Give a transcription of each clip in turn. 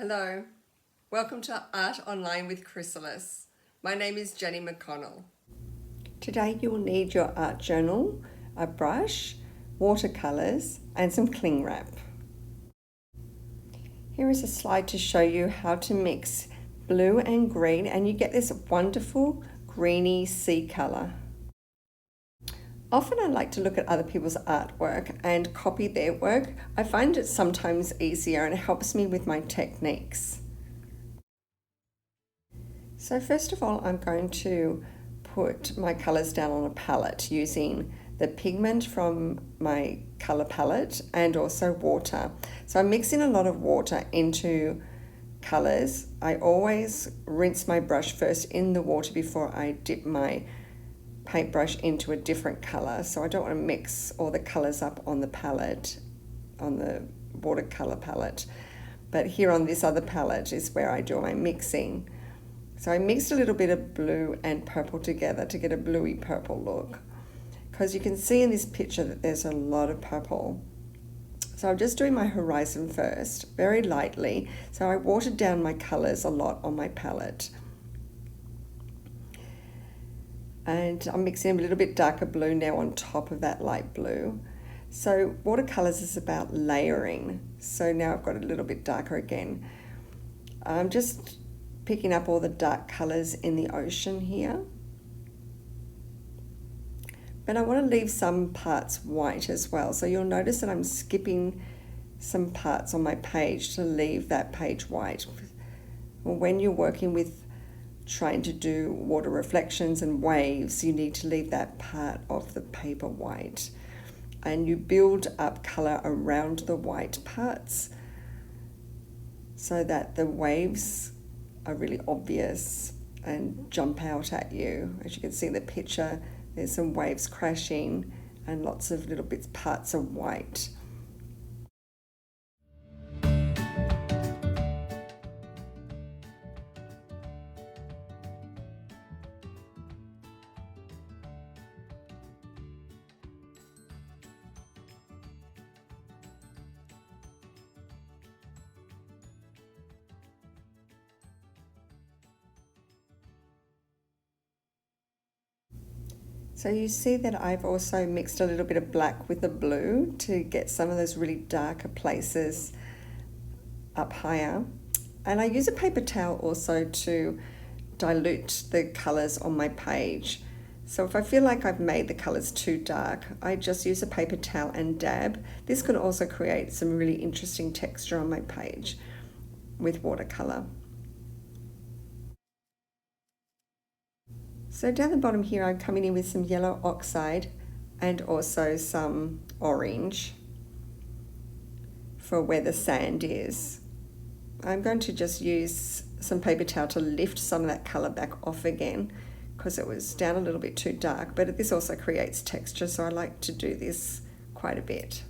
Hello, welcome to Art Online with Chrysalis. My name is Jenny McConnell. Today you will need your art journal, a brush, watercolors and some cling wrap. Here is a slide to show you how to mix blue and green and you get this wonderful greeny sea colour. Often I like to look at other people's artwork and copy their work. I find it sometimes easier and it helps me with my techniques. So first of all, I'm going to put my colours down on a palette using the pigment from my colour palette and also water. So I'm mixing a lot of water into colours. I always rinse my brush first in the water before I dip my paintbrush into a different colour, so I don't want to mix all the colours up on the palette, on the watercolour palette. But here on this other palette is where I do my mixing. So I mixed a little bit of blue and purple together to get a bluey purple look, because you can see in this picture that there's a lot of purple. So I'm just doing my horizon first, very lightly. So I watered down my colours a lot on my palette. And I'm mixing a little bit darker blue now on top of that light blue. So watercolors is about layering. So now I've got a little bit darker again. I'm just picking up all the dark colors in the ocean here. But I want to leave some parts white as well. So you'll notice that I'm skipping some parts on my page to leave that page white. When you're working with trying to do water reflections and waves, you need to leave that part of the paper white, and you build up color around the white parts so that the waves are really obvious and jump out at you. As you can see in the picture, there's some waves crashing and lots of little bits, parts of white. So you see that I've also mixed a little bit of black with the blue to get some of those really darker places up higher. And I use a paper towel also to dilute the colors on my page. So if I feel like I've made the colors too dark, I just use a paper towel and dab. This can also create some really interesting texture on my page with watercolor. So down the bottom here, I'm coming in with some yellow oxide and also some orange for where the sand is. I'm going to just use some paper towel to lift some of that color back off again because it was down a little bit too dark, but this also creates texture, so I like to do this quite a bit.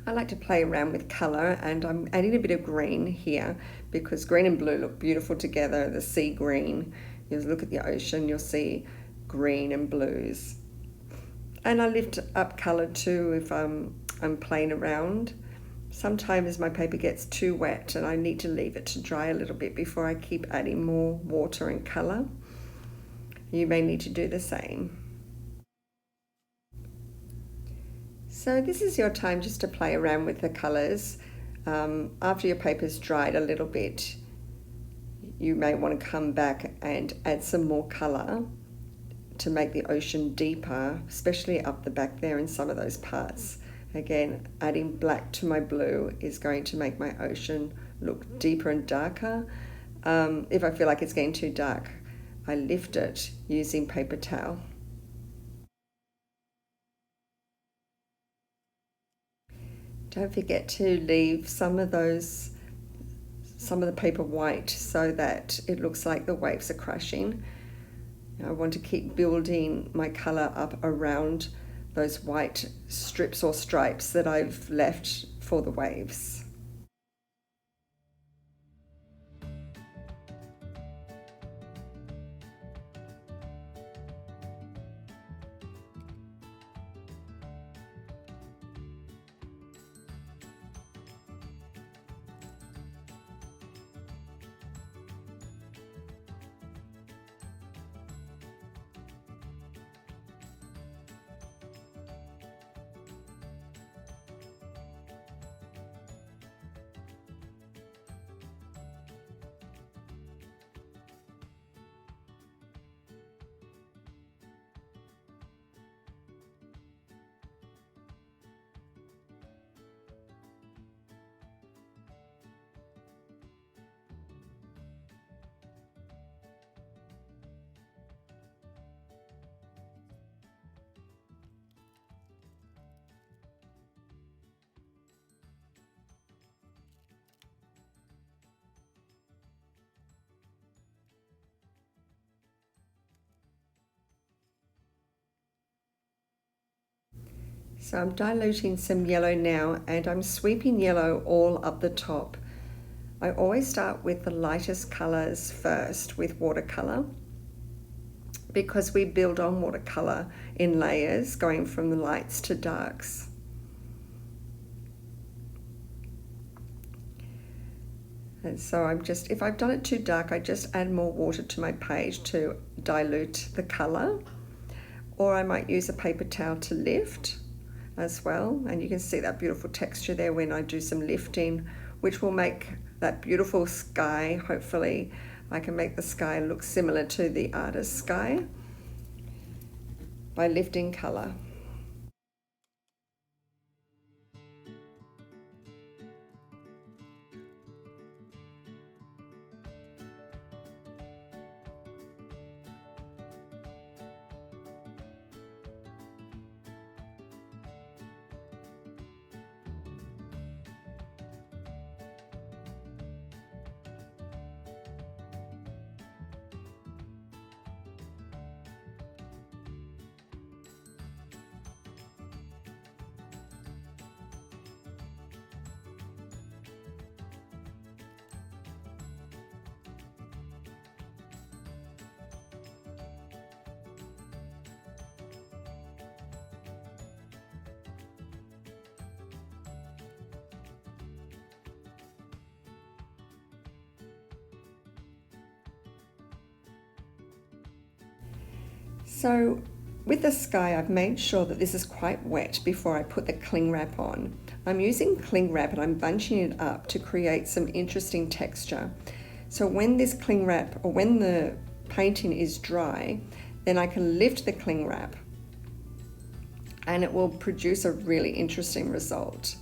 I like to play around with colour, and I'm adding a bit of green here because green and blue look beautiful together. The sea green, you look at the ocean, you'll see green and blues. And I lift up colour too if I'm playing around. Sometimes my paper gets too wet and I need to leave it to dry a little bit before I keep adding more water and colour. You may need to do the same. So this is your time just to play around with the colours. After your paper's dried a little bit, you may want to come back and add some more colour to make the ocean deeper, especially up the back there in some of those parts. Again, adding black to my blue is going to make my ocean look deeper and darker. If I feel like it's getting too dark, I lift it using paper towel. Don't forget to leave some of the paper white so that it looks like the waves are crashing. I want to keep building my colour up around those white strips or stripes that I've left for the waves. So I'm diluting some yellow now, and I'm sweeping yellow all up the top. I always start with the lightest colors first with watercolor, because we build on watercolor in layers, going from the lights to darks. And so if I've done it too dark, I just add more water to my page to dilute the color. Or I might use a paper towel to lift as well. And you can see that beautiful texture there when I do some lifting, which will make that beautiful sky. Hopefully I can make the sky look similar to the artist's sky by lifting color. So with the sky, I've made sure that this is quite wet before I put the cling wrap on. I'm using cling wrap and I'm bunching it up to create some interesting texture. So when this cling wrap, or when the painting is dry, then I can lift the cling wrap and it will produce a really interesting result.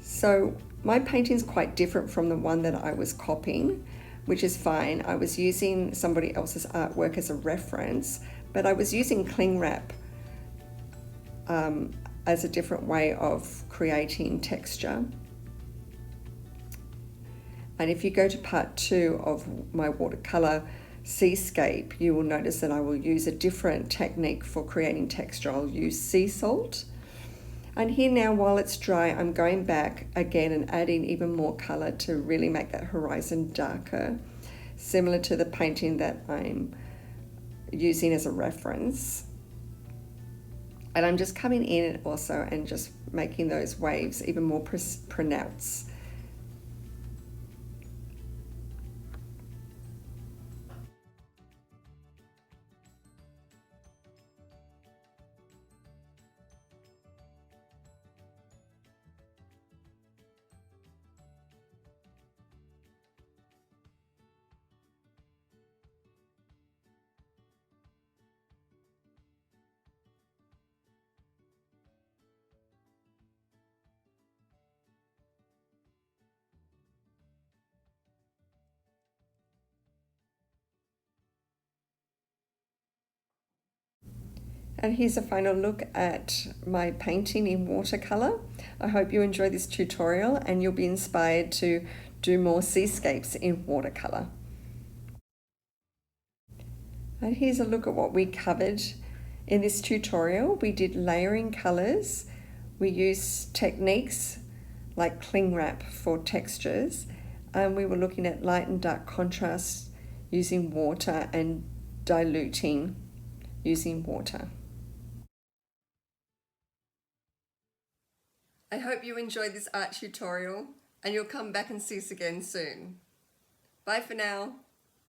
So my painting is quite different from the one that I was copying, which is fine. I was using somebody else's artwork as a reference, but I was using cling wrap as a different way of creating texture. And if you go to part 2 of my watercolor Seascape, you will notice that I will use a different technique for creating texture. I'll use sea salt. And here now, while it's dry, I'm going back again and adding even more color to really make that horizon darker, similar to the painting that I'm using as a reference. And I'm just coming in also and just making those waves even more pronounced. And here's a final look at my painting in watercolor. I hope you enjoy this tutorial and you'll be inspired to do more seascapes in watercolor. And here's a look at what we covered in this tutorial. We did layering colors. We used techniques like cling wrap for textures. And we were looking at light and dark contrast using water and diluting using water. I hope you enjoyed this art tutorial and you'll come back and see us again soon. Bye for now.